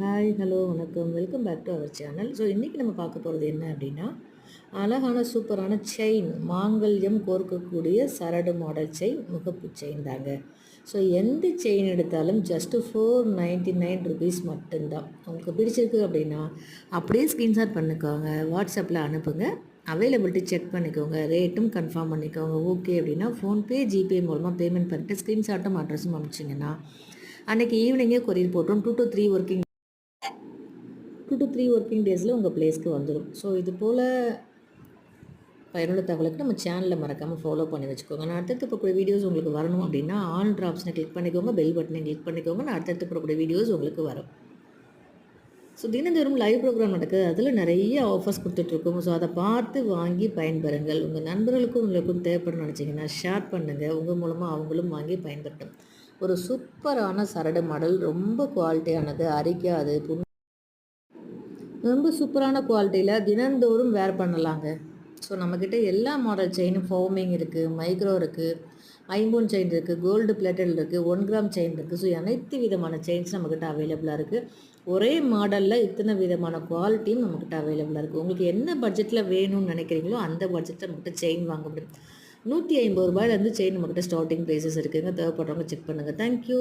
Hi hello வணக்கம் welcome back to our channel. So இன்றைக்கி நம்ம பார்க்க போகிறது என்ன அப்படின்னா, அழகான சூப்பரான செயின் மாங்கல்யம் கோர்க்கக்கூடிய சரடு மாடல் செயின், முகப்பு செயின் தாங்க. ஸோ எந்த செயின் எடுத்தாலும் ஜஸ்ட்டு ₹499 மட்டும்தான். உங்களுக்கு பிடிச்சிருக்கு அப்படின்னா அப்படியே ஸ்க்ரீன்ஷாட் பண்ணிக்கோங்க, வாட்ஸ்அப்பில் அனுப்புங்க. அவைலபிலிட்டி செக் பண்ணிக்கோங்க, ரேட்டும் கன்ஃபார்ம் பண்ணிக்கோங்க. ஓகே அப்படின்னா ஃபோன்பே ஜிபே மூலமாக பேமெண்ட் பண்ணிட்டு ஸ்க்ரீன்ஷாட்டும் அட்ரஸும் அனுப்பிச்சிங்கன்னா அன்றைக்கி ஈவினிங்கே கொரியர் போட்டோம். 2 to 3 ஒர்க்கிங் டேஸில் உங்கள் பிளேஸ்க்கு வந்துடும். ஸோ இது போல் பயனுள்ள தகவலுக்கு நம்ம சேனலில் மறக்காமல் ஃபாலோ பண்ணி வச்சுக்கோங்க. நான் அடுத்தடுத்து போகக்கூடிய வீடியோஸ் உங்களுக்கு வரணும் அப்படின்னா ஆல்ன்ற ஆப்ஷனை கிளிக் பண்ணிக்கோங்க, பெல் பட்டனை கிளிக் பண்ணிக்கோங்க. நான் அடுத்தடுத்து போகக்கூடிய வீடியோஸ் உங்களுக்கு வரும். ஸோ தினந்தோறும் லைவ் ப்ரோக்ராம் நடக்குது, அதில் நிறைய ஆஃபர்ஸ் கொடுத்துட்ருக்கோம். ஸோ அதை பார்த்து வாங்கி பயன்பெறுங்கள். உங்கள் நண்பர்களுக்கும் உங்களுக்கும் தேவைப்படும் நினச்சிங்கன்னா ஷேர் பண்ணுங்கள், உங்கள் மூலமாக அவங்களும் வாங்கி பயன்பெறட்டும். ஒரு சூப்பரான சரடு மாடல், ரொம்ப குவாலிட்டியானது, அரிக்காது, ரொம்ப சூப்பரான குவாலிட்டியில் தினந்தோறும் வேர் பண்ணலாங்க. ஸோ நம்மக்கிட்ட எல்லா மாடல் செயினும் ஃபோமிங் இருக்குது, மைக்ரோ இருக்குது, ஐம்பொன் செயின் இருக்குது, கோல்டு பிளேட்டட் இருக்குது, 1 கிராம் செயின் இருக்குது. ஸோ அனைத்து விதமான செயின்ஸ் நம்மக்கிட்ட அவைலபிளாக இருக்குது. ஒரே மாடலில் இத்தனை விதமான குவாலிட்டியும் நம்மக்கிட்ட அவைலபிளாக இருக்குது. உங்களுக்கு என்ன பட்ஜெட்டில் வேணும்னு நினைக்கிறீங்களோ அந்த பட்ஜெட்டில் நம்மக்கிட்ட செயின் வாங்க முடியும். ₹150 செயின் நம்மக்கிட்ட ஸ்டார்டிங் ப்ரைஸஸ் இருக்குதுங்க. தேவைப்படுறவங்க செக் பண்ணுங்கள். தேங்க்யூ.